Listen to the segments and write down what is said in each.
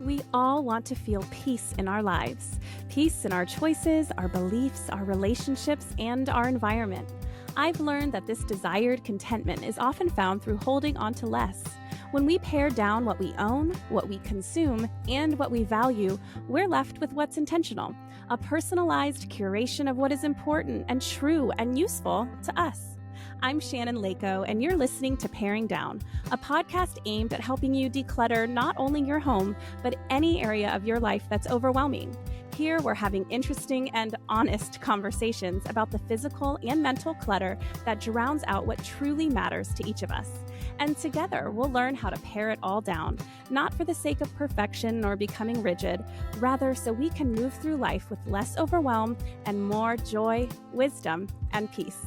We all want to feel peace in our lives. Peace in our choices, our beliefs, our relationships, and our environment. I've learned that this desired contentment is often found through holding on to less. When we pare down what we own, what we consume, and what we value, we're left with what's intentional, a personalized curation of what is important and true and useful to us. I'm Shannon Leyko, and you're listening to Paring Down, a podcast aimed at helping you declutter not only your home, but any area of your life that's overwhelming. Here, we're having interesting and honest conversations about the physical and mental clutter that drowns out what truly matters to each of us. And together, we'll learn how to pare it all down, not for the sake of perfection or becoming rigid, rather so we can move through life with less overwhelm and more joy, wisdom, and peace.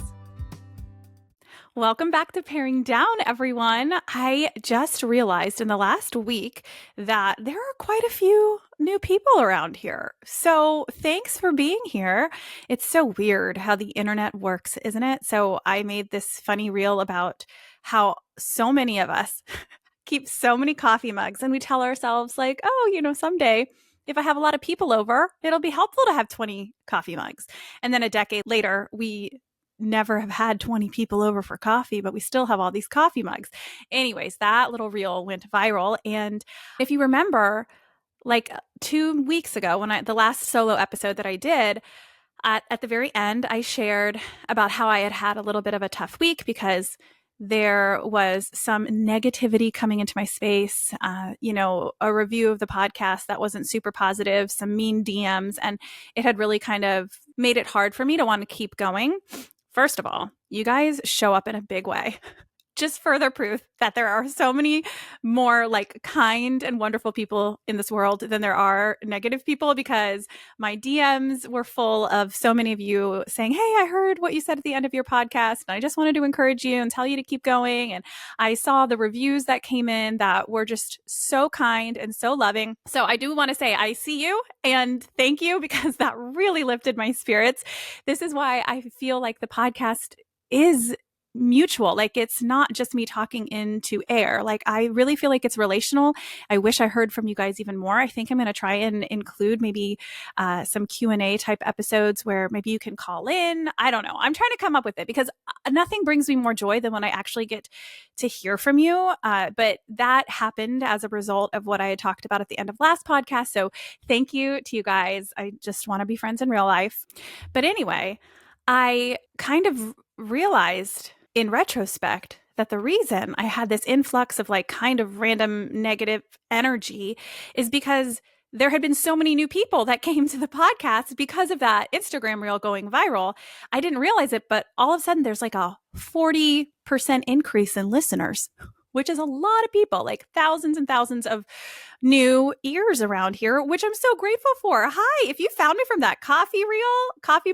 Welcome back to Paring Down, everyone. I just realized in the last week that there are quite a few new people around here. So thanks for being here. It's so weird how the internet works, isn't it? So I made this funny reel about how so many of us keep so many coffee mugs, and we tell ourselves like, oh, someday if I have a lot of people over, it'll be helpful to have 20 coffee mugs. And then a decade later, we never have had 20 people over for coffee, but we still have all these coffee mugs. Anyways, that little reel went viral. And if you remember, like 2 weeks ago, when the last solo episode that I did, at the very end, I shared about how I had a little bit of a tough week because there was some negativity coming into my space, a review of the podcast that wasn't super positive, some mean DMs, and it had really kind of made it hard for me to want to keep going. First of all, you guys show up in a big way. Just further proof that there are so many more like kind and wonderful people in this world than there are negative people, because my DMs were full of so many of you saying, hey, I heard what you said at the end of your podcast, and I just wanted to encourage you and tell you to keep going. And I saw the reviews that came in that were just so kind and so loving. So I do want to say I see you and thank you, because that really lifted my spirits. This is why I feel like the podcast is mutual. Like, it's not just me talking into air. Like, I really feel like it's relational. I wish I heard from you guys even more. I think I'm going to try and include maybe some Q&A type episodes where maybe you can call in. I don't know. I'm trying to come up with it, because nothing brings me more joy than when I actually get to hear from you. But that happened as a result of what I had talked about at the end of last podcast. So thank you to you guys. I just want to be friends in real life. But anyway, I kind of realized in retrospect that the reason I had this influx of like kind of random negative energy is because there had been so many new people that came to the podcast because of that Instagram reel going viral. I didn't realize it, but all of a sudden there's like a 40% increase in listeners, which is a lot of people, like thousands and thousands of new ears around here, which I'm so grateful for. Hi, if you found me from that coffee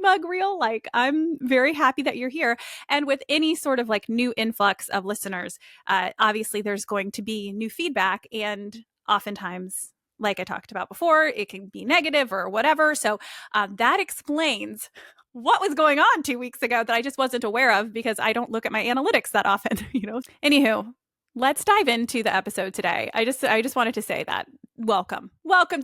mug reel, like, I'm very happy that you're here. And with any sort of like new influx of listeners, obviously there's going to be new feedback. And oftentimes, like I talked about before, it can be negative or whatever. So that explains what was going on 2 weeks ago that I just wasn't aware of, because I don't look at my analytics that often, Anywho, let's dive into the episode today. I just wanted to say that. Welcome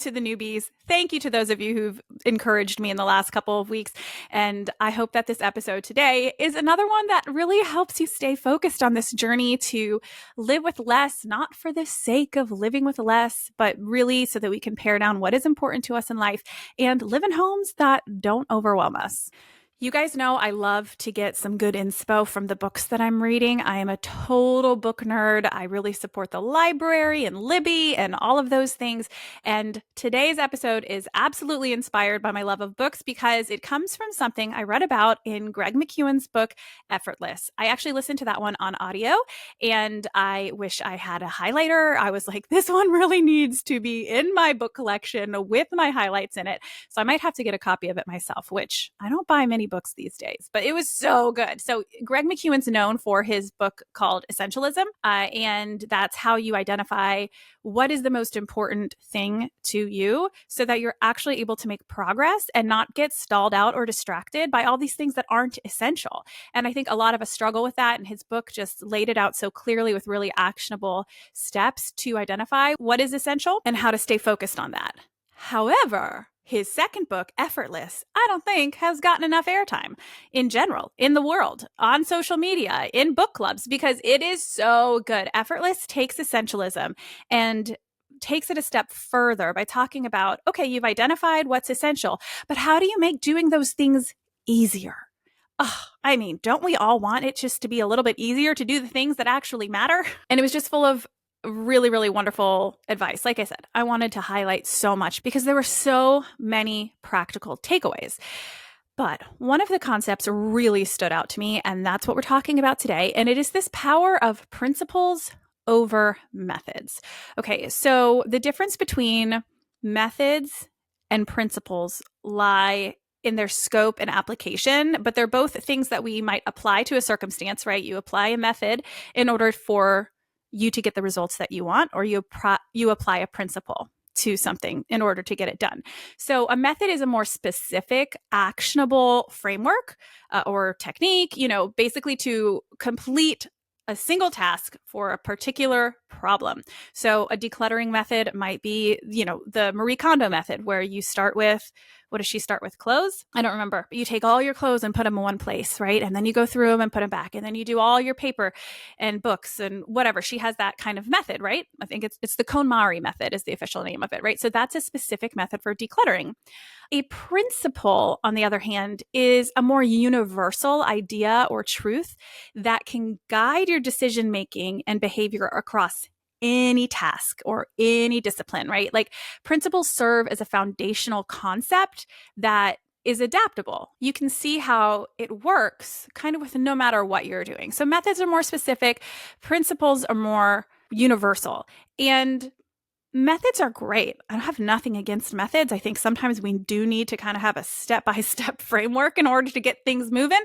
to the newbies. Thank you to those of you who've encouraged me in the last couple of weeks. And I hope that this episode today is another one that really helps you stay focused on this journey to live with less, not for the sake of living with less, but really so that we can pare down what is important to us in life and live in homes that don't overwhelm us. You guys know I love to get some good inspo from the books that I'm reading. I am a total book nerd. I really support the library and Libby and all of those things. And today's episode is absolutely inspired by my love of books, because it comes from something I read about in Greg McKeown's book, Effortless. I actually listened to that one on audio, and I wish I had a highlighter. I was like, this one really needs to be in my book collection with my highlights in it. So I might have to get a copy of it myself, which I don't buy many many books these days, but it was so good. So Greg McKeown's known for his book called Essentialism, and that's how you identify what is the most important thing to you so that you're actually able to make progress and not get stalled out or distracted by all these things that aren't essential. And I think a lot of us struggle with that. And his book just laid it out so clearly with really actionable steps to identify what is essential and how to stay focused on that. However, his second book, Effortless, I don't think has gotten enough airtime in general, in the world, on social media, in book clubs, because it is so good. Effortless takes essentialism and takes it a step further by talking about, okay, you've identified what's essential, but how do you make doing those things easier? Oh, I mean, don't we all want it just to be a little bit easier to do the things that actually matter? And it was just full of really, really wonderful advice. Like I said, I wanted to highlight so much because there were so many practical takeaways. But one of the concepts really stood out to me, and that's what we're talking about today. And it is this power of principles over methods. Okay, so the difference between methods and principles lie in their scope and application, but they're both things that we might apply to a circumstance, right? You apply a method in order for you to get the results that you want, or you apply a principle to something in order to get it done. So a method is a more specific, actionable framework or technique, basically to complete a single task for a particular problem. So a decluttering method might be, the Marie Kondo method, where you start with, what does she start with? Clothes? I don't remember. But you take all your clothes and put them in one place, right? And then you go through them and put them back. And then you do all your paper and books and whatever. She has that kind of method, right? I think it's the KonMari method is the official name of it, right? So that's a specific method for decluttering. A principle, on the other hand, is a more universal idea or truth that can guide your decision-making and behavior across any task or any discipline, right? Like principles serve as a foundational concept that is adaptable. You can see how it works kind of with no matter what you're doing. So methods are more specific, principles are more universal. And methods are great. I don't have nothing against methods. I think sometimes we do need to kind of have a step-by-step framework in order to get things moving.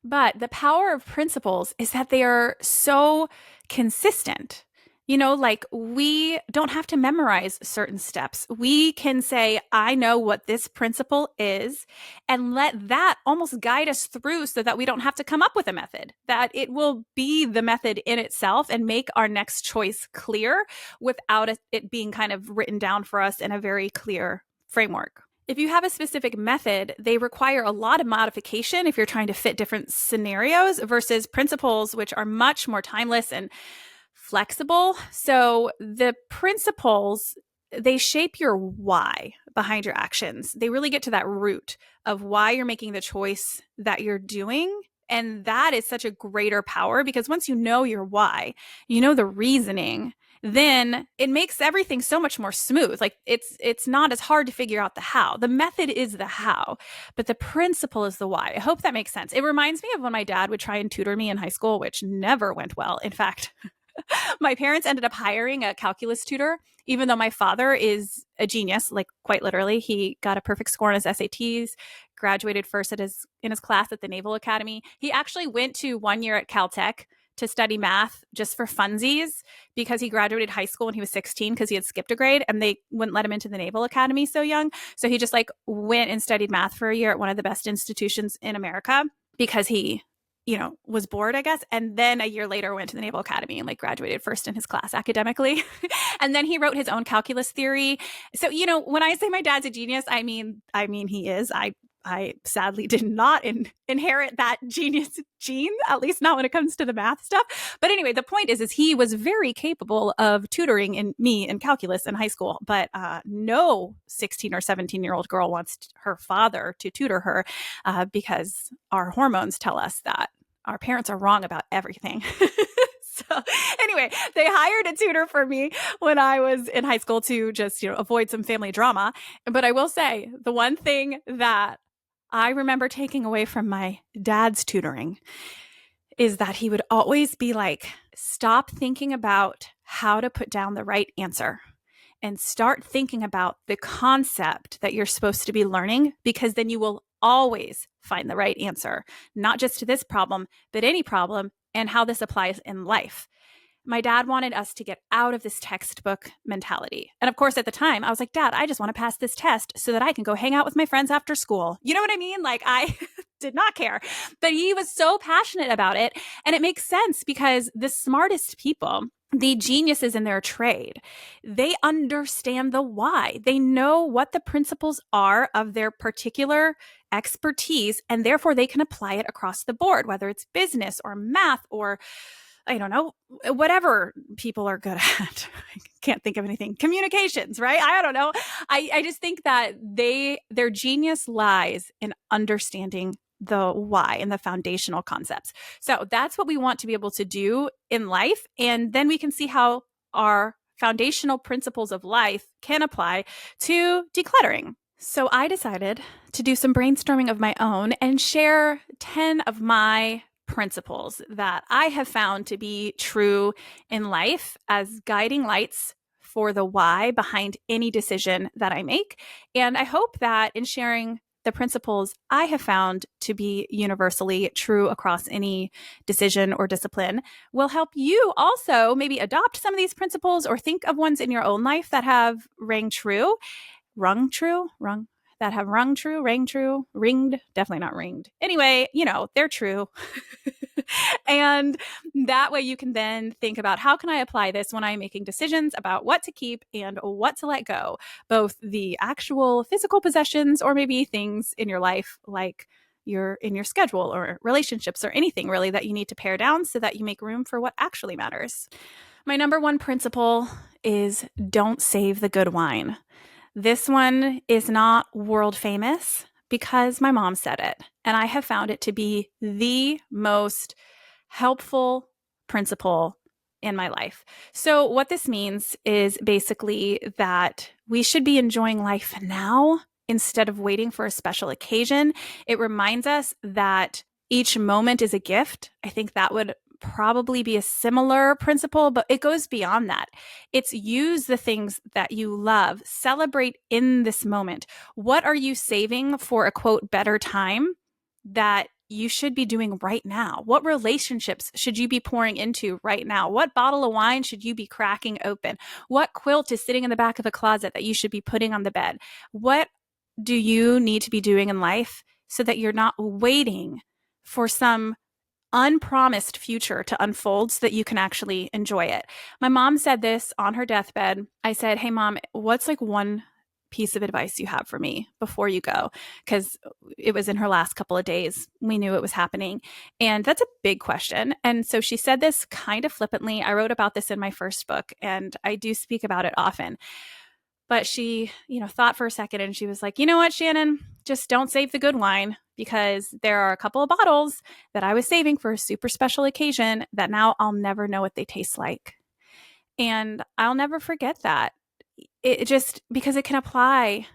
But the power of principles is that they are so consistent. Like we don't have to memorize certain steps. We can say, I know what this principle is, and let that almost guide us through so that we don't have to come up with a method, that it will be the method in itself and make our next choice clear without it being kind of written down for us in a very clear framework. If you have a specific method, they require a lot of modification if you're trying to fit different scenarios versus principles, which are much more timeless and flexible. So the principles, they shape your why behind your actions. They really get to that root of why you're making the choice that you're doing. And that is such a greater power because once you know your why, you know the reasoning, then it makes everything so much more smooth. Like it's not as hard to figure out the how. The method is the how, but the principle is the why. I hope that makes sense. It reminds me of when my dad would try and tutor me in high school, which never went well. In fact, my parents ended up hiring a calculus tutor, even though my father is a genius, like quite literally. He got a perfect score on his SATs, graduated first in his class at the Naval Academy. He actually went to 1 year at Caltech to study math just for funsies because he graduated high school when he was 16 because he had skipped a grade and they wouldn't let him into the Naval Academy so young. So he just went and studied math for a year at one of the best institutions in America because he was bored, I guess. And then a year later went to the Naval Academy and graduated first in his class academically. And then he wrote his own calculus theory. So, when I say my dad's a genius, I mean he is. I sadly did not inherit that genius gene, at least not when it comes to the math stuff. But anyway, the point is he was very capable of tutoring me in calculus in high school. But no 16 or 17-year-old girl wants her father to tutor her because our hormones tell us that our parents are wrong about everything. So anyway, they hired a tutor for me when I was in high school to just, avoid some family drama. But I will say the one thing that I remember taking away from my dad's tutoring is that he would always be like, stop thinking about how to put down the right answer and start thinking about the concept that you're supposed to be learning, because then you will always find the right answer, not just to this problem, but any problem, and how this applies in life. My dad wanted us to get out of this textbook mentality. And of course, at the time, I was like, Dad, I just want to pass this test so that I can go hang out with my friends after school. You know what I mean? Like, I did not care. But he was so passionate about it. And it makes sense because the smartest people, the geniuses in their trade, they understand the why. They know what the principles are of their particular expertise, and therefore they can apply it across the board, whether it's business or math or I don't know, whatever people are good at. I can't think of anything. Communications, right? I don't know. I just think that their genius lies in understanding the why and the foundational concepts. So that's what we want to be able to do in life. And then we can see how our foundational principles of life can apply to decluttering. So I decided to do some brainstorming of my own and share 10 of my principles that I have found to be true in life as guiding lights for the why behind any decision that I make. And I hope that in sharing the principles I have found to be universally true across any decision or discipline will help you also maybe adopt some of these principles or think of ones in your own life that have rang true. That have rung true, rang true, ringed, definitely not ringed. Anyway, they're true. And that way you can then think about how can I apply this when I'm making decisions about what to keep and what to let go, both the actual physical possessions or maybe things in your life like in your schedule or relationships or anything really that you need to pare down so that you make room for what actually matters. My number one principle is don't save the good wine. This one is not world famous because my mom said it, and I have found it to be the most helpful principle in my life. So what this means is basically that we should be enjoying life now instead of waiting for a special occasion. It reminds us that each moment is a gift. I think that would probably be a similar principle, but it goes beyond that. It's use the things that you love, celebrate in this moment. What are you saving for a quote better time that you should be doing right now? What relationships should you be pouring into right now? What bottle of wine should you be cracking open? What quilt is sitting in the back of a closet that you should be putting on the bed? What do you need to be doing in life so that you're not waiting for some unpromised future to unfold so that you can actually enjoy it? My mom said this on her deathbed. I said, hey, Mom, what's like one piece of advice you have for me before you go? Because it was in her last couple of days. We knew it was happening. And that's a big question. And so she said this kind of flippantly. I wrote about this in my first book, and I do speak about it often. But she, thought for a second and she was like, you know what, Shannon, just don't save the good wine, because there are a couple of bottles that I was saving for a super special occasion that now I'll never know what they taste like. And I'll never forget that. It just, because it can apply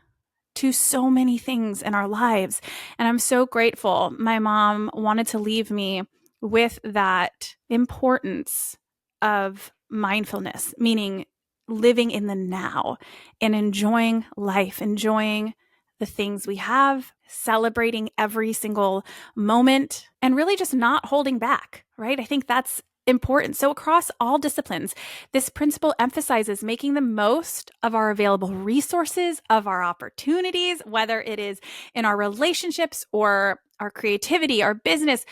to so many things in our lives. And I'm so grateful. My mom wanted to leave me with that importance of mindfulness, meaning living in the now and enjoying life, enjoying the things we have, celebrating every single moment, and really just not holding back, right? I think that's important. So across all disciplines, this principle emphasizes making the most of our available resources, of our opportunities, whether it is in our relationships or our creativity, our business.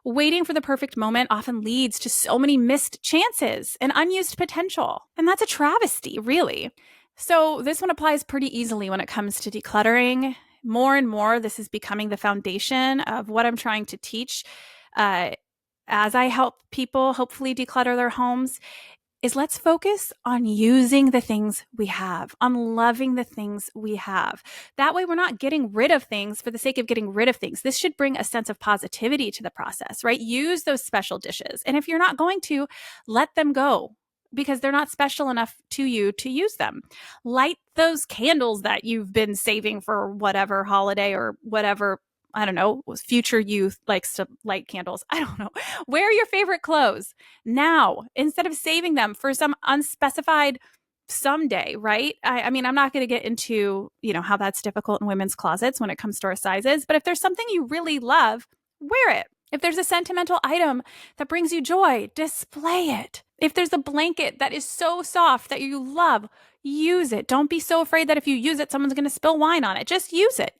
Waiting for the perfect moment often leads to so many missed chances and unused potential. And that's a travesty, really. So this one applies pretty easily when it comes to decluttering. More and more, this is becoming the foundation of what I'm trying to teach as I help people hopefully declutter their homes. Is let's focus on using the things we have, on loving the things we have. That way we're not getting rid of things for the sake of getting rid of things. This should bring a sense of positivity to the process, right? Use those special dishes. And if you're not going to, let them go because they're not special enough to you to use them. Light those candles that you've been saving for whatever holiday or whatever. I don't know, future youth likes to light candles. I don't know. Wear your favorite clothes now instead of saving them for some unspecified someday, right? I mean, I'm not going to get into, how that's difficult in women's closets when it comes to our sizes, but if there's something you really love, wear it. If there's a sentimental item that brings you joy, display it. If there's a blanket that is so soft that you love, use it. Don't be so afraid that if you use it, someone's going to spill wine on it. Just use it,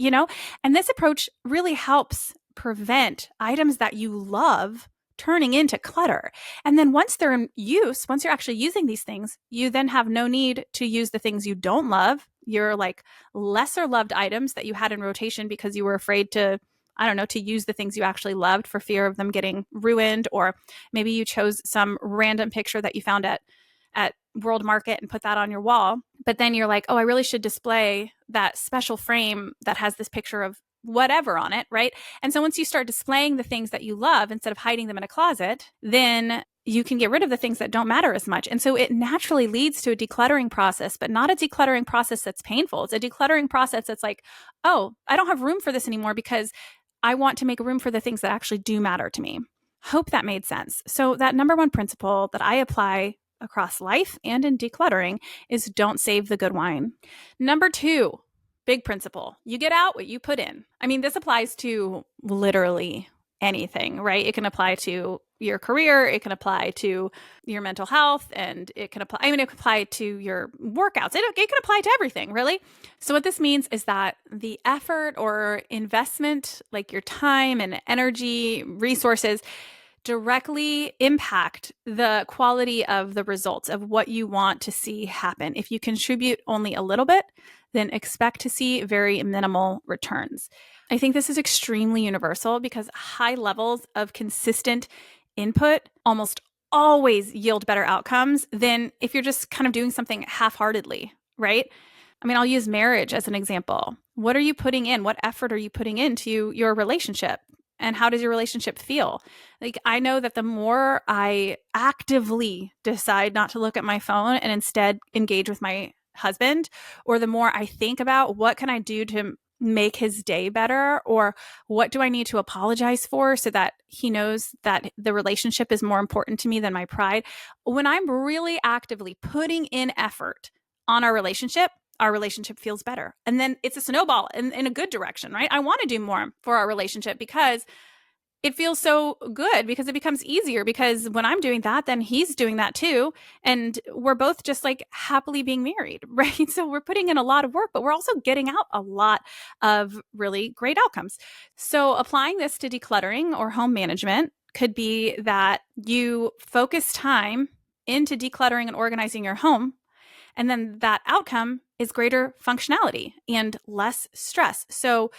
And this approach really helps prevent items that you love turning into clutter. And then once they're in use, once you're actually using these things, you then have no need to use the things you don't love. Your like lesser loved items that you had in rotation because you were afraid to, I don't know, to use the things you actually loved for fear of them getting ruined. Or maybe you chose some random picture that you found at World Market and put that on your wall. But then you're like, oh, I really should display that special frame that has this picture of whatever on it, right? And so once you start displaying the things that you love instead of hiding them in a closet, then you can get rid of the things that don't matter as much. And so it naturally leads to a decluttering process, but not a decluttering process that's painful. It's a decluttering process that's like, oh, I don't have room for this anymore because I want to make room for the things that actually do matter to me. Hope that made sense. So that number one principle that I apply across life and in decluttering is don't save the good wine. Number two, big principle, you get out what you put in. I mean, this applies to literally anything, right? It can apply to your career, it can apply to your mental health, and it can apply to your workouts. It can apply to everything, really. So what this means is that the effort or investment, like your time and energy, resources, directly impact the quality of the results of what you want to see happen. If you contribute only a little bit, then expect to see very minimal returns. I think this is extremely universal because high levels of consistent input almost always yield better outcomes than if you're just kind of doing something half-heartedly, right? I mean, I'll use marriage as an example. What are you putting in? What effort are you putting into your relationship? And how does your relationship feel? Like, I know that the more I actively decide not to look at my phone and instead engage with my husband, or the more I think about what can I do to make his day better, or what do I need to apologize for so that he knows that the relationship is more important to me than my pride. When I'm really actively putting in effort on our relationship feels better. And then it's a snowball in a good direction, right? I want to do more for our relationship because it feels so good, because it becomes easier, because when I'm doing that, then he's doing that too. And we're both just like happily being married, right? So we're putting in a lot of work, but we're also getting out a lot of really great outcomes. So applying this to decluttering or home management could be that you focus time into decluttering and organizing your home. And then that outcome is greater functionality and less stress. So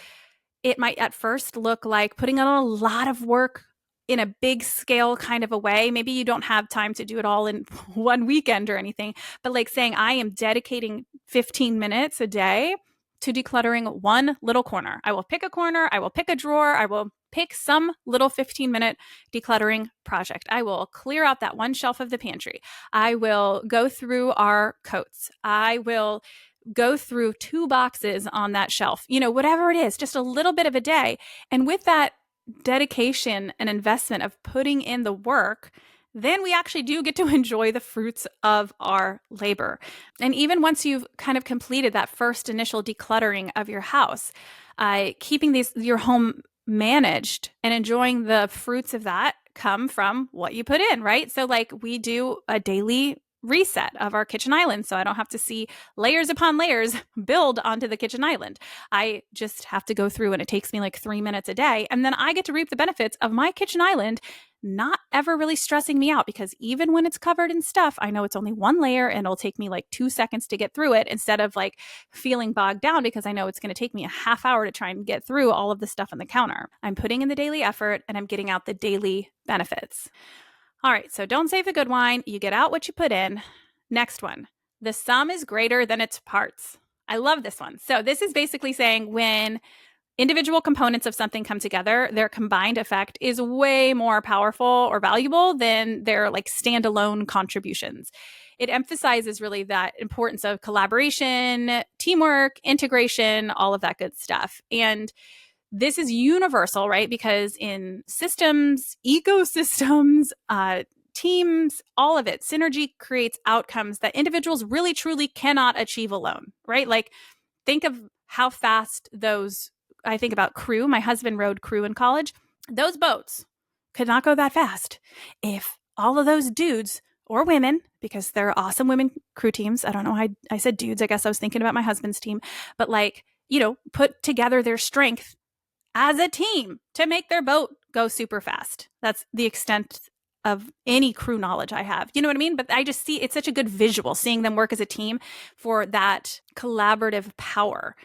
it might at first look like putting on a lot of work in a big scale kind of a way. Maybe you don't have time to do it all in one weekend or anything, but like saying, I am dedicating 15 minutes a day to decluttering one little corner. I will pick a corner, I will pick a drawer, I will pick some little 15-minute decluttering project. I will clear out that one shelf of the pantry. I will go through our coats. I will go through 2 boxes on that shelf, whatever it is, just a little bit of a day. And with that dedication and investment of putting in the work, then we actually do get to enjoy the fruits of our labor. And even once you've kind of completed that first initial decluttering of your house, keeping your home managed and enjoying the fruits of that come from what you put in, right? So like we do a daily reset of our kitchen island, so I don't have to see layers upon layers build onto the kitchen island. I just have to go through, and it takes me like 3 minutes a day, and then I get to reap the benefits of my kitchen island not ever really stressing me out, because even when it's covered in stuff, I know it's only one layer and it'll take me like 2 seconds to get through it, instead of like feeling bogged down because I know it's going to take me a half hour to try and get through all of the stuff on the counter. I'm putting in the daily effort and I'm getting out the daily benefits. All right, so don't save the good wine. You get out what you put in. Next one, the sum is greater than its parts. I love this one. So this is basically saying when individual components of something come together, their combined effect is way more powerful or valuable than their like standalone contributions. It emphasizes really that importance of collaboration, teamwork, integration, all of that good stuff. And this is universal, right? Because in systems, ecosystems, teams, all of it. Synergy creates outcomes that individuals really, truly cannot achieve alone, right? Like, think of how fast I think about crew. My husband rowed crew in college. Those boats could not go that fast if all of those dudes or women, because there are awesome women crew teams. I don't know why I said dudes. I guess I was thinking about my husband's team, but put together their strength as a team to make their boat go super fast. That's the extent of any crew knowledge I have. You know what I mean? But I just see it's such a good visual seeing them work as a team for that collaborative power.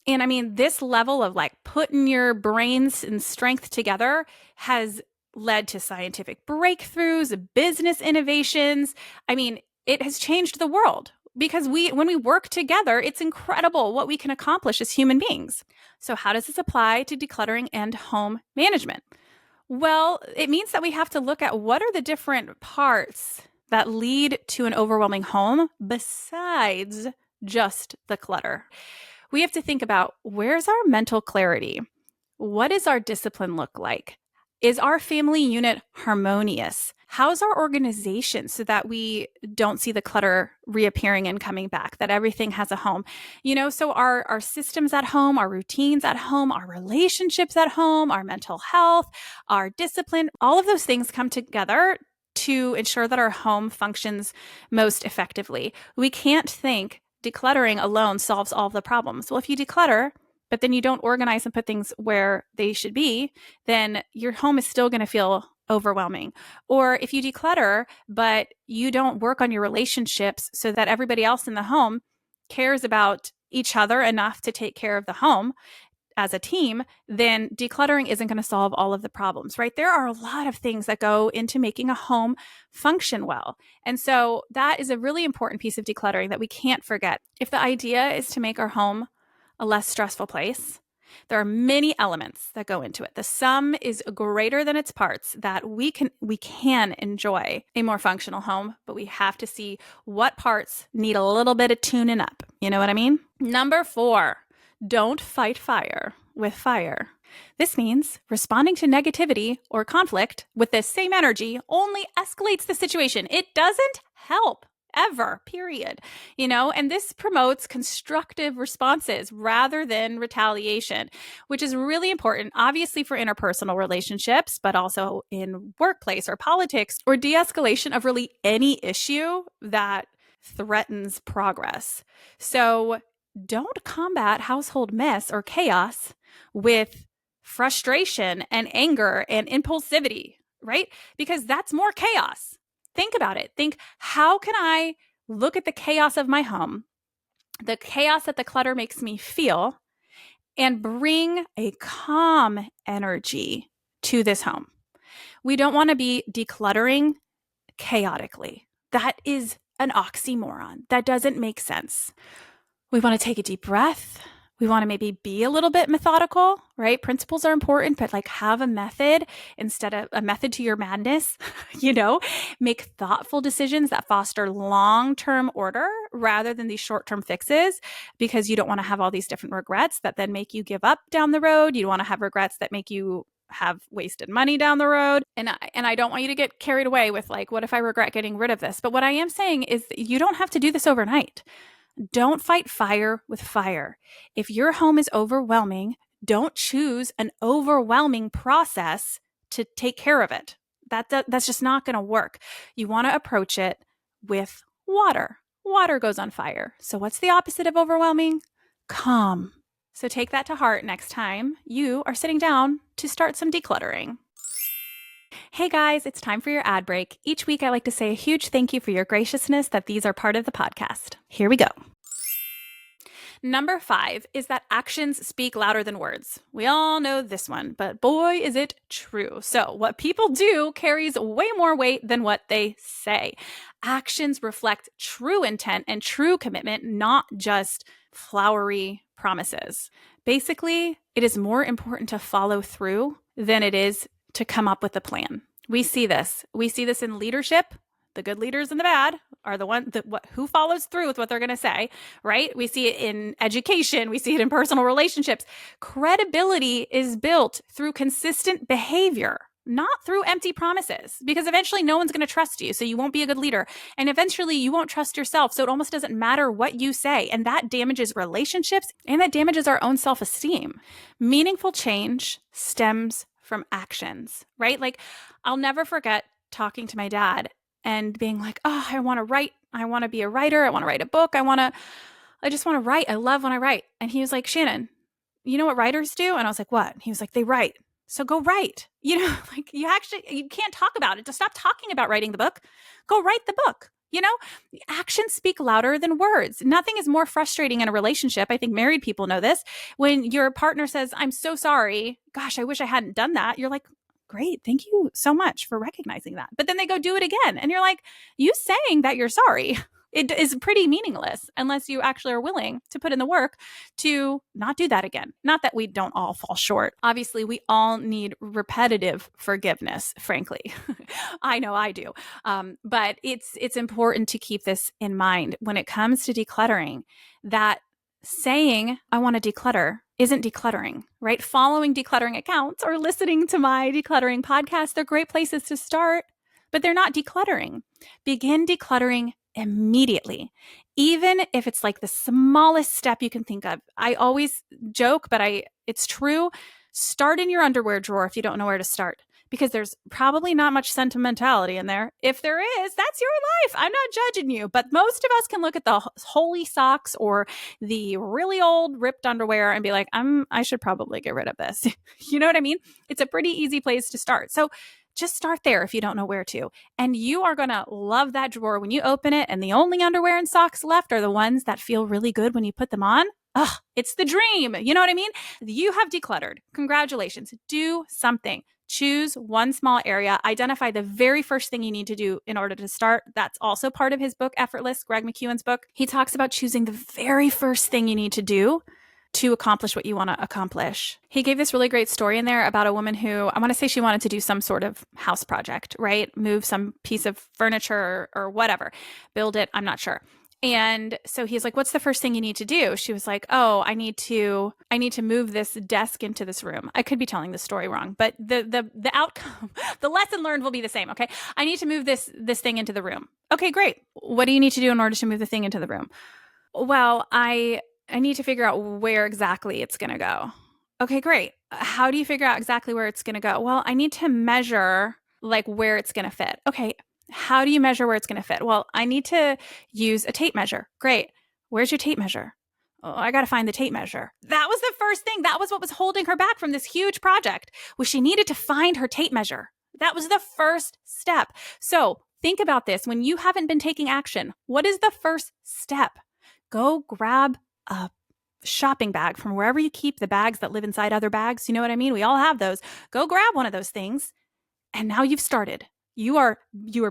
And I mean, this level of like putting your brains and strength together has led to scientific breakthroughs, business innovations. I mean, it has changed the world because when we work together, it's incredible what we can accomplish as human beings. So how does this apply to decluttering and home management? Well, it means that we have to look at what are the different parts that lead to an overwhelming home besides just the clutter. We have to think about, where's our mental clarity? What does our discipline look like? Is our family unit harmonious? How's our organization so that we don't see the clutter reappearing and coming back, that everything has a home? So our systems at home, our routines at home, our relationships at home, our mental health, our discipline, all of those things come together to ensure that our home functions most effectively. We can't think decluttering alone solves all of the problems. Well, if you declutter, but then you don't organize and put things where they should be, then your home is still going to feel overwhelming. Or if you declutter, but you don't work on your relationships so that everybody else in the home cares about each other enough to take care of the home as a team, then decluttering isn't going to solve all of the problems, right? There are a lot of things that go into making a home function well. And so that is a really important piece of decluttering that we can't forget. If the idea is to make our home a less stressful place, there are many elements that go into it. The sum is greater than its parts, that we can enjoy a more functional home, but we have to see what parts need a little bit of tuning up. You know what I mean? Number 4, don't fight fire with fire. This means responding to negativity or conflict with the same energy only escalates the situation. It doesn't help. Ever, period. And this promotes constructive responses rather than retaliation, which is really important, obviously for interpersonal relationships, but also in workplace or politics or de-escalation of really any issue that threatens progress. So don't combat household mess or chaos with frustration and anger and impulsivity, right? Because that's more chaos. Think about it. Think, how can I look at the chaos of my home, the chaos that the clutter makes me feel, and bring a calm energy to this home? We don't want to be decluttering chaotically. That is an oxymoron. That doesn't make sense. We want to take a deep breath. We want to maybe be a little bit methodical, right? Principles are important, but have a method instead of a method to your madness, make thoughtful decisions that foster long-term order rather than these short-term fixes, because you don't want to have all these different regrets that then make you give up down the road. You don't want to have regrets that make you have wasted money down the road. And I don't want you to get carried away with what if I regret getting rid of this? But what I am saying is that you don't have to do this overnight. Don't fight fire with fire. If your home is overwhelming, don't choose an overwhelming process to take care of it. That's just not going to work. You want to approach it with water. Water goes on fire. So what's the opposite of overwhelming? Calm. So take that to heart next time you are sitting down to start some decluttering. Hey guys, it's time for your ad break. Each week I like to say a huge thank you for your graciousness that these are part of the podcast. Here we go. Number 5 is that actions speak louder than words. We all know this one, but boy, is it true. So what people do carries way more weight than what they say. Actions reflect true intent and true commitment, not just flowery promises. Basically, it is more important to follow through than it is to come up with a plan. We see this. We see this in leadership. The good leaders and the bad are the one who follows through with what they're going to say, right? We see it in education. We see it in personal relationships. Credibility is built through consistent behavior, not through empty promises, because eventually no one's going to trust you. So you won't be a good leader. And eventually you won't trust yourself. So it almost doesn't matter what you say. And that damages relationships and that damages our own self-esteem. Meaningful change stems from actions, right? Like I'll never forget talking to my dad and being like, oh, I want to write. I want to be a writer. I want to write a book. I just want to write. I love when I write. And he was like, Shannon, you know what writers do? And I was like, what? He was like, they write. So go write. Like you can't talk about it. Just stop talking about writing the book. Go write the book. Actions speak louder than words. Nothing is more frustrating in a relationship. I think married people know this. When your partner says, I'm so sorry. Gosh, I wish I hadn't done that. You're like, great. Thank you so much for recognizing that. But then they go do it again. And you're like, you saying that you're sorry, it is pretty meaningless unless you actually are willing to put in the work to not do that again. Not that we don't all fall short. Obviously, we all need repetitive forgiveness, frankly. I know I do. But it's important to keep this in mind when it comes to decluttering, that saying, I want to declutter isn't decluttering, right? Following decluttering accounts or listening to my decluttering podcast, they're great places to start, but they're not decluttering. Begin decluttering immediately, even if it's like the smallest step you can think of. I always joke, but it's true. Start in your underwear drawer if you don't know where to start, because there's probably not much sentimentality in there. If there is, that's your life. I'm not judging you, but most of us can look at the holy socks or the really old ripped underwear and be like, I should probably get rid of this. You know what I mean? It's a pretty easy place to start. So just start there if you don't know where to. And you are going to love that drawer when you open it and the only underwear and socks left are the ones that feel really good when you put them on. Ugh, it's the dream. You know what I mean? You have decluttered. Congratulations. Do something. Choose one small area. Identify the very first thing you need to do in order to start. That's also part of his book, Effortless, Greg McKeown's book. He talks about choosing the very first thing you need to do to accomplish what you want to accomplish. He gave this really great story in there about a woman who, I want to say she wanted to do some sort of house project, right? Move some piece of furniture or whatever, build it. I'm not sure. And so he's like, what's the first thing you need to do? She was like, oh, I need to move this desk into this room. I could be telling the story wrong, but the outcome, the lesson learned will be the same. Okay. I need to move this thing into the room. Okay, great. What do you need to do in order to move the thing into the room? Well, I need to figure out where exactly it's going to go. Okay, great. How do you figure out exactly where it's going to go? Well, I need to measure like where it's going to fit. Okay. How do you measure where it's going to fit? Well, I need to use a tape measure. Great. Where's your tape measure? Oh, I got to find the tape measure. That was the first thing. That was what was holding her back from this huge project, was she needed to find her tape measure. That was the first step. So think about this. When you haven't been taking action, what is the first step? Go grab a shopping bag from wherever you keep the bags that live inside other bags. You know what I mean? We all have those. Go grab one of those things. And now you've started. You are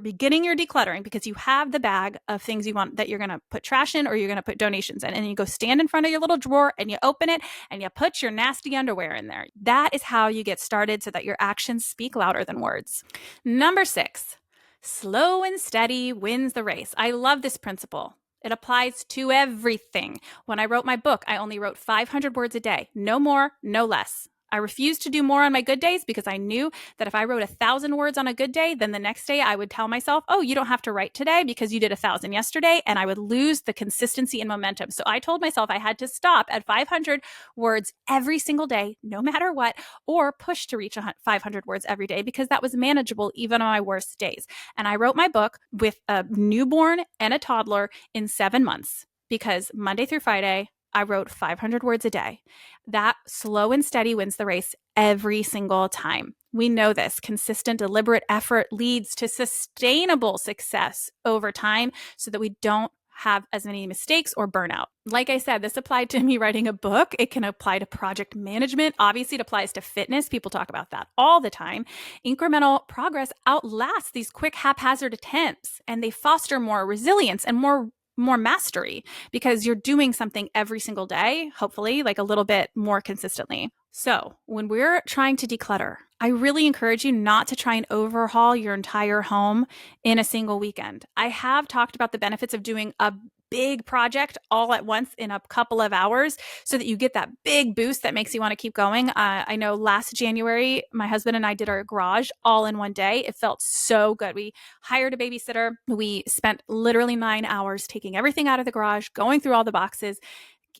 beginning your decluttering because you have the bag of things you want that you're going to put trash in or you're going to put donations in. And you go stand in front of your little drawer and you open it and you put your nasty underwear in there. That is how you get started so that your actions speak louder than words. Number 6, slow and steady wins the race. I love this principle. It applies to everything. When I wrote my book, I only wrote 500 words a day. No more, no less. I refused to do more on my good days because I knew that if I wrote 1,000 words on a good day, then the next day I would tell myself, oh, you don't have to write today because you did 1,000 yesterday, and I would lose the consistency and momentum. So I told myself I had to stop at 500 words every single day, no matter what, or push to reach 500 words every day because that was manageable even on my worst days. And I wrote my book with a newborn and a toddler in 7 months because Monday through Friday, I wrote 500 words a day. That slow and steady wins the race every single time. We know this. Consistent, deliberate effort leads to sustainable success over time so that we don't have as many mistakes or burnout. Like I said, this applied to me writing a book. It can apply to project management. Obviously, it applies to fitness. People talk about that all the time. Incremental progress outlasts these quick haphazard attempts, and they foster more resilience and more mastery because you're doing something every single day, hopefully like a little bit more consistently. So when we're trying to declutter, I really encourage you not to try and overhaul your entire home in a single weekend. I have talked about the benefits of doing a big project all at once in a couple of hours so that you get that big boost that makes you want to keep going. I know last January, my husband and I did our garage all in one day. It felt so good. We hired a babysitter. We spent literally 9 hours taking everything out of the garage, going through all the boxes,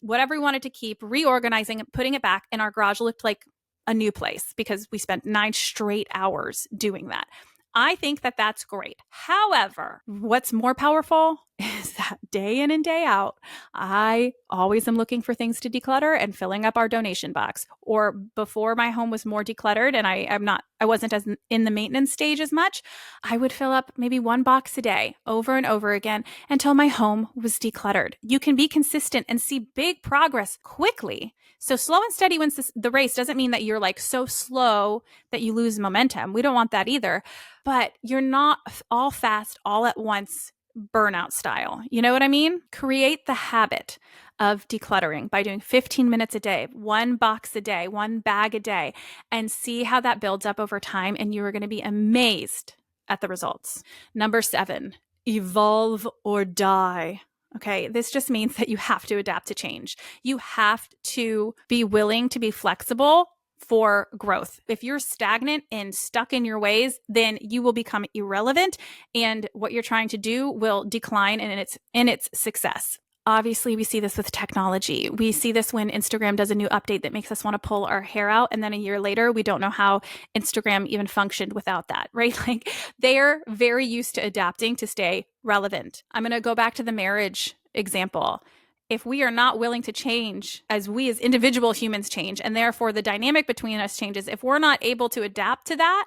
whatever we wanted to keep, reorganizing it, putting it back, and our garage looked like a new place because we spent 9 straight hours doing that. I think that that's great. However, what's more powerful is that day in and day out, I always am looking for things to declutter and filling up our donation box. Or before my home was more decluttered and I wasn't as in the maintenance stage as much, I would fill up maybe one box a day over and over again until my home was decluttered. You can be consistent and see big progress quickly. So slow and steady wins the race doesn't mean that you're like so slow that you lose momentum. We don't want that either. But you're not all fast all at once, burnout style. You know what I mean? Create the habit of decluttering by doing 15 minutes a day, one box a day, one bag a day, and see how that builds up over time. And you are going to be amazed at the results. Number 7, evolve or die. Okay, this just means that you have to adapt to change. You have to be willing to be flexible for growth. If you're stagnant and stuck in your ways, then you will become irrelevant and what you're trying to do will decline in its success. Obviously, we see this with technology. We see this when Instagram does a new update that makes us want to pull our hair out. And then a year later, we don't know how Instagram even functioned without that, right? Like they're very used to adapting to stay relevant. I'm going to go back to the marriage example. If we are not willing to change as we as individual humans change, and therefore the dynamic between us changes, if we're not able to adapt to that,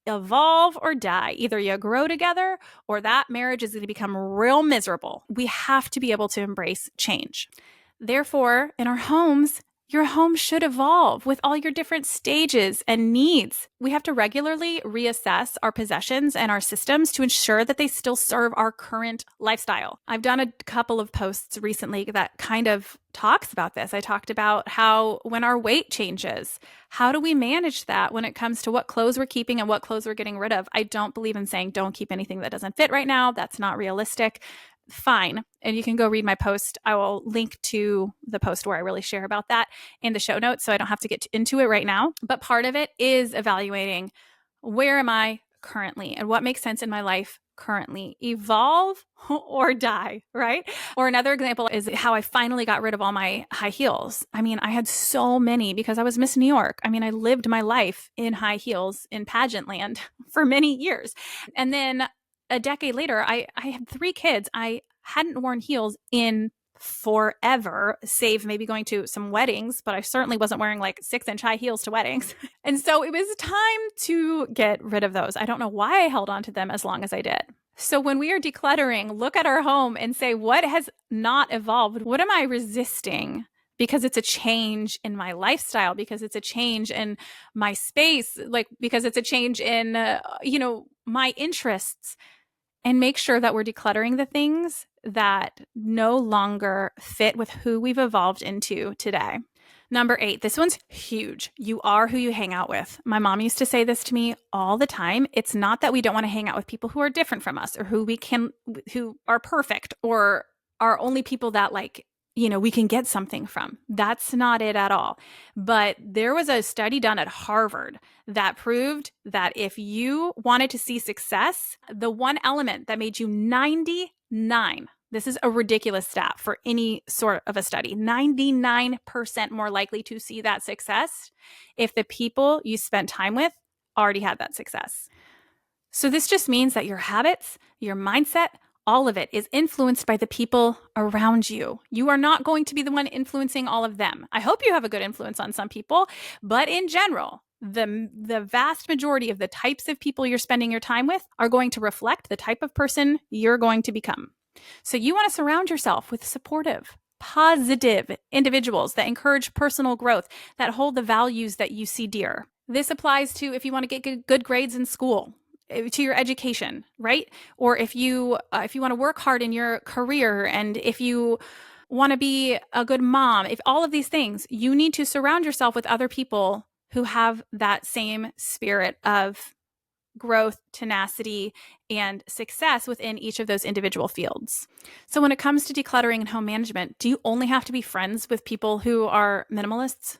evolve or die. Either you grow together or that marriage is going to become real miserable. We have to be able to embrace change. Therefore, in our homes, your home should evolve with all your different stages and needs. We have to regularly reassess our possessions and our systems to ensure that they still serve our current lifestyle. I've done a couple of posts recently that kind of talks about this. I talked about how when our weight changes, how do we manage that when it comes to what clothes we're keeping and what clothes we're getting rid of? I don't believe in saying don't keep anything that doesn't fit right now. That's not realistic. Fine. And you can go read my post. I will link to the post where I really share about that in the show notes, so I don't have to get into it right now. But part of it is evaluating where am I currently and what makes sense in my life currently. Evolve or die, right? Or another example is how I finally got rid of all my high heels. I mean, I had so many because I was Miss New York. I mean, I lived my life in high heels in pageant land for many years. And then a decade later, I had 3 kids. I hadn't worn heels in forever, save maybe going to some weddings, but I certainly wasn't wearing like 6-inch high heels to weddings. And so it was time to get rid of those. I don't know why I held on to them as long as I did. So when we are decluttering, look at our home and say, what has not evolved? What am I resisting? Because it's a change in my lifestyle, because it's a change in my space, like because it's a change in, my interests. And make sure that we're decluttering the things that no longer fit with who we've evolved into today. Number 8, this one's huge. You are who you hang out with. My mom used to say this to me all the time. It's not that we don't want to hang out with people who are different from us or who are perfect or are only people that we can get something from. That's not it at all. But there was a study done at Harvard that proved that if you wanted to see success, the one element that made you 99, this is a ridiculous stat for any sort of a study, 99% more likely to see that success if the people you spent time with already had that success. So this just means that your habits, your mindset, all of it is influenced by the people around you. You are not going to be the one influencing all of them. I hope you have a good influence on some people, but in general, the vast majority of the types of people you're spending your time with are going to reflect the type of person you're going to become. So you want to surround yourself with supportive, positive individuals that encourage personal growth, that hold the values that you see dear. This applies to if you want to get good grades in school, to your education, right? Or if you want to work hard in your career, and if you want to be a good mom, if all of these things, you need to surround yourself with other people who have that same spirit of growth, tenacity, and success within each of those individual fields. So when it comes to decluttering and home management, do you only have to be friends with people who are minimalists?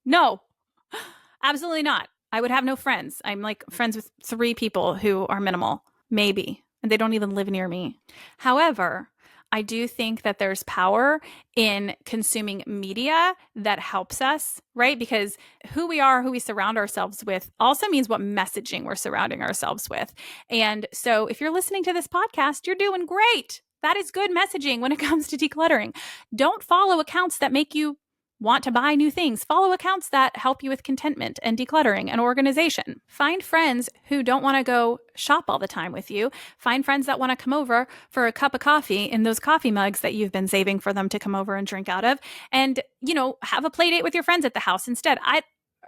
No, absolutely not. I would have no friends. I'm like friends with 3 people who are minimal, maybe, and they don't even live near me. However, I do think that there's power in consuming media that helps us, right? Because who we are, who we surround ourselves with also means what messaging we're surrounding ourselves with. And so if you're listening to this podcast, you're doing great. That is good messaging when it comes to decluttering. Don't follow accounts that make you want to buy new things. Follow accounts that help you with contentment and decluttering and organization. Find friends who don't want to go shop all the time with you. Find friends that want to come over for a cup of coffee in those coffee mugs that you've been saving for them to come over and drink out of. And, have a play date with your friends at the house instead.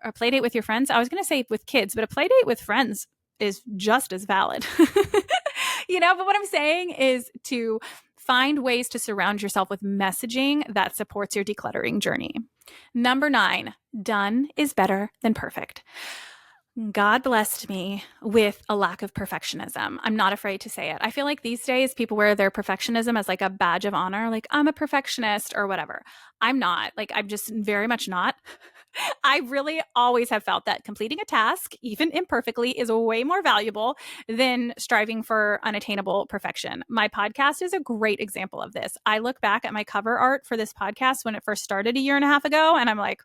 A play date with your friends? I was going to say with kids, but a play date with friends is just as valid. But what I'm saying is to find ways to surround yourself with messaging that supports your decluttering journey. Number 9, done is better than perfect. God blessed me with a lack of perfectionism. I'm not afraid to say it. I feel like these days people wear their perfectionism as like a badge of honor, like I'm a perfectionist or whatever. I'm not. Like I'm just very much not. I really always have felt that completing a task, even imperfectly, is way more valuable than striving for unattainable perfection. My podcast is a great example of this. I look back at my cover art for this podcast when it first started a year and a half ago, and I'm like,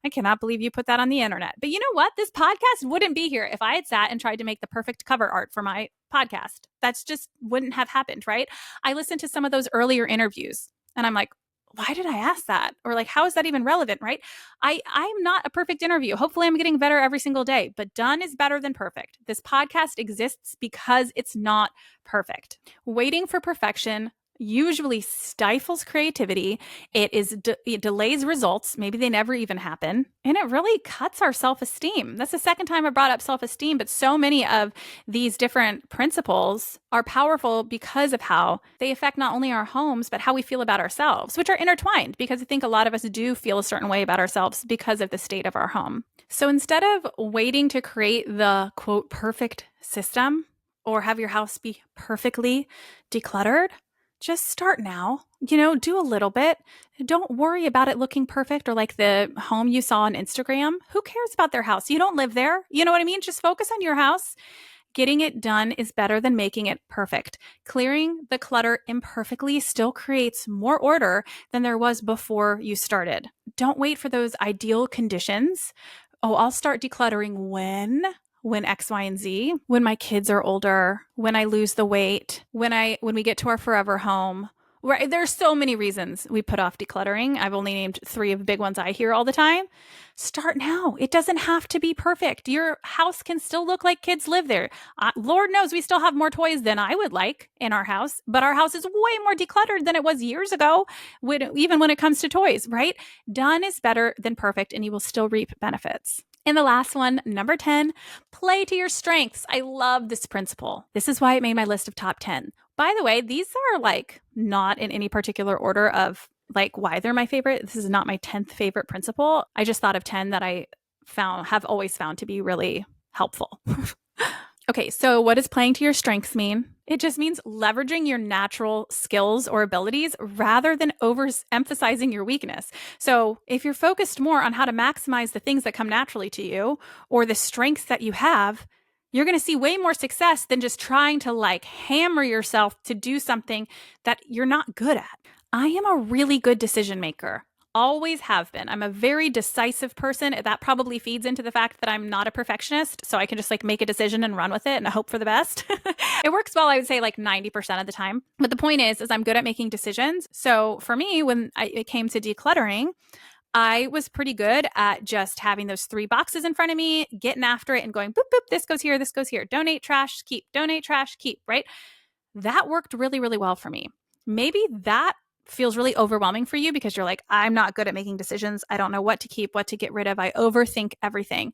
I cannot believe you put that on the internet. But you know what? This podcast wouldn't be here if I had sat and tried to make the perfect cover art for my podcast. That's just wouldn't have happened, right? I listened to some of those earlier interviews and I'm like, why did I ask that? Or like, how is that even relevant, right? I'm not a perfect interview. Hopefully I'm getting better every single day, but done is better than perfect. This podcast exists because it's not perfect. Waiting for perfection usually stifles creativity. It delays results. Maybe they never even happen. And it really cuts our self-esteem. That's the second time I brought up self-esteem, but so many of these different principles are powerful because of how they affect not only our homes, but how we feel about ourselves, which are intertwined because I think a lot of us do feel a certain way about ourselves because of the state of our home. So instead of waiting to create the quote perfect system or have your house be perfectly decluttered, just start now, do a little bit. Don't worry about it looking perfect or like the home you saw on Instagram. Who cares about their house? You don't live there. You know what I mean? Just focus on your house. Getting it done is better than making it perfect. Clearing the clutter imperfectly still creates more order than there was before you started. Don't wait for those ideal conditions. Oh, I'll start decluttering when X, Y, and Z, when my kids are older, when I lose the weight, when we get to our forever home. Right? There's so many reasons we put off decluttering. I've only named 3 of the big ones I hear all the time. Start now. It doesn't have to be perfect. Your house can still look like kids live there. Lord knows we still have more toys than I would like in our house, but our house is way more decluttered than it was years ago, even when it comes to toys, right? Done is better than perfect, and you will still reap benefits. And the last one, number 10, play to your strengths. I love this principle. This is why it made my list of top 10. By the way, these are like not in any particular order of like why they're my favorite. This is not my 10th favorite principle. I just thought of 10 that I have always found to be really helpful. Okay, so what does playing to your strengths mean? It just means leveraging your natural skills or abilities rather than overemphasizing your weakness. So if you're focused more on how to maximize the things that come naturally to you or the strengths that you have, you're going to see way more success than just trying to like hammer yourself to do something that you're not good at. I am a really good decision maker. Always have been. I'm a very decisive person. That probably feeds into the fact that I'm not a perfectionist. So I can just like make a decision and run with it and hope for the best. It works well, I would say like 90% of the time. But the point is I'm good at making decisions. So for me, when it came to decluttering, I was pretty good at just having those 3 boxes in front of me, getting after it and going, boop, boop, this goes here, this goes here. Donate, trash, keep, donate, trash, keep, right? That worked really, really well for me. Maybe that feels really overwhelming for you because you're like, I'm not good at making decisions. I don't know what to keep, what to get rid of. I overthink everything.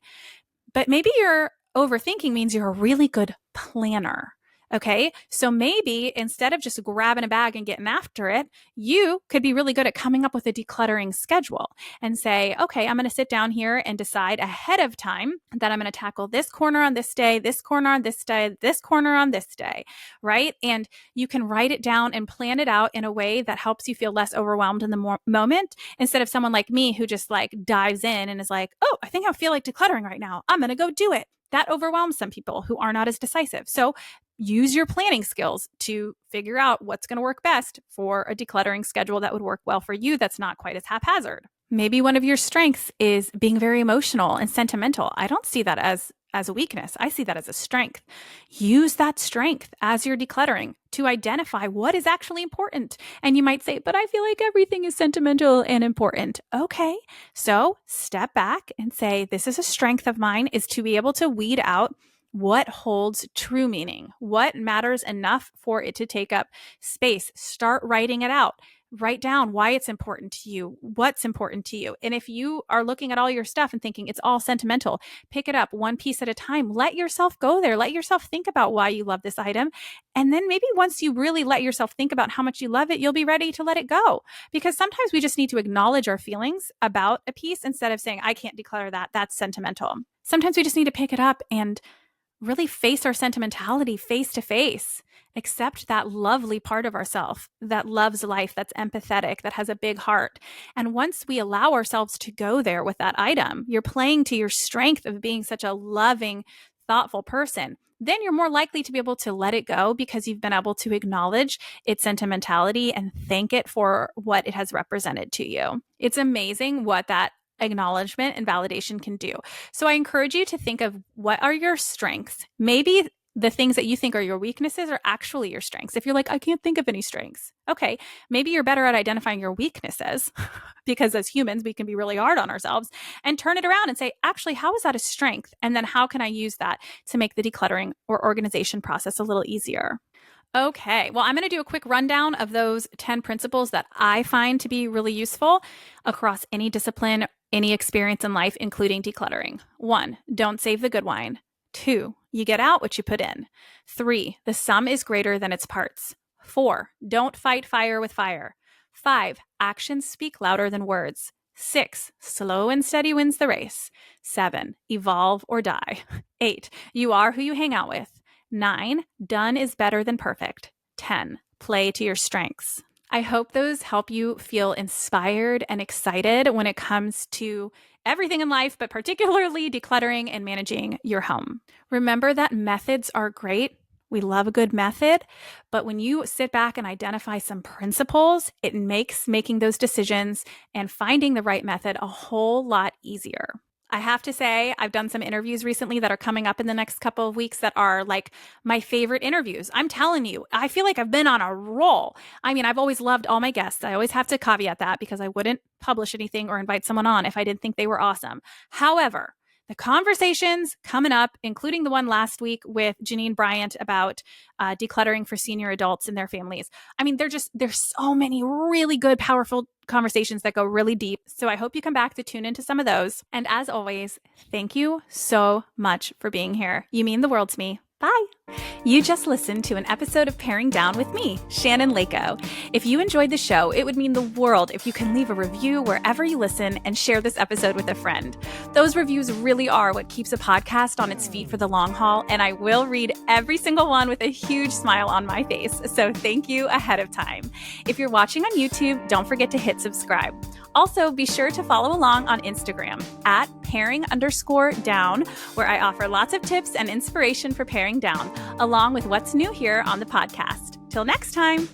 But maybe your overthinking means you're a really good planner. Okay, so maybe instead of just grabbing a bag and getting after it, you could be really good at coming up with a decluttering schedule and say, okay, I'm going to sit down here and decide ahead of time that I'm going to tackle this corner on this day, this corner on this day, this corner on this day, right? And you can write it down and plan it out in a way that helps you feel less overwhelmed in the moment instead of someone like me who just like dives in and is like, oh, I think I feel like decluttering right now. I'm going to go do it. That overwhelms some people who are not as decisive. So use your planning skills to figure out what's going to work best for a decluttering schedule that would work well for you that's not quite as haphazard. Maybe one of your strengths is being very emotional and sentimental. I don't see that as a weakness. I see that as a strength. Use that strength as you're decluttering to identify what is actually important. And you might say, but I feel like everything is sentimental and important. Okay, so step back and say, this is a strength of mine, is to be able to weed out what holds true meaning, what matters enough for it to take up space. Start writing it out. Write down why it's important to you, what's important to you. And if you are looking at all your stuff and thinking it's all sentimental, pick it up one piece at a time. Let yourself go there. Let yourself think about why you love this item. And then maybe once you really let yourself think about how much you love it, you'll be ready to let it go. Because sometimes we just need to acknowledge our feelings about a piece instead of saying, I can't declutter that. That's sentimental. Sometimes we just need to pick it up and really face our sentimentality face to face. Accept that lovely part of ourselves that loves life, that's empathetic, that has a big heart. And once we allow ourselves to go there with that item, you're playing to your strength of being such a loving, thoughtful person. Then you're more likely to be able to let it go because you've been able to acknowledge its sentimentality and thank it for what it has represented to you. It's amazing what that acknowledgement and validation can do. So I encourage you to think of what are your strengths. Maybe the things that you think are your weaknesses are actually your strengths. If you're like, I can't think of any strengths. Okay, maybe you're better at identifying your weaknesses because as humans, we can be really hard on ourselves and turn it around and say, actually, how is that a strength? And then how can I use that to make the decluttering or organization process a little easier? Okay, well, I'm going to do a quick rundown of those 10 principles that I find to be really useful across any discipline, any experience in life, including decluttering. 1, don't save the good wine. 2, you get out what you put in. 3, the sum is greater than its parts. 4, don't fight fire with fire. 5, actions speak louder than words. 6, slow and steady wins the race. 7, evolve or die. 8, you are who you hang out with. 9, done is better than perfect. 10, play to your strengths. I hope those help you feel inspired and excited when it comes to everything in life, but particularly decluttering and managing your home. Remember that methods are great. We love a good method, but when you sit back and identify some principles, it makes making those decisions and finding the right method a whole lot easier. I have to say, I've done some interviews recently that are coming up in the next couple of weeks that are like my favorite interviews. I'm telling you, I feel like I've been on a roll. I mean, I've always loved all my guests. I always have to caveat that because I wouldn't publish anything or invite someone on if I didn't think they were awesome. However, the conversations coming up, including the one last week with Janine Bryant about decluttering for senior adults and their families. I mean, there's so many really good, powerful conversations that go really deep. So I hope you come back to tune into some of those. And as always, thank you so much for being here. You mean the world to me. Bye. You just listened to an episode of Paring Down with me, Shannon Leyko. If you enjoyed the show, it would mean the world if you can leave a review wherever you listen and share this episode with a friend. Those reviews really are what keeps a podcast on its feet for the long haul, and I will read every single one with a huge smile on my face. So thank you ahead of time. If you're watching on YouTube, don't forget to hit subscribe. Also, be sure to follow along on Instagram at paring_down, where I offer lots of tips and inspiration for paring down, along with what's new here on the podcast. Till next time.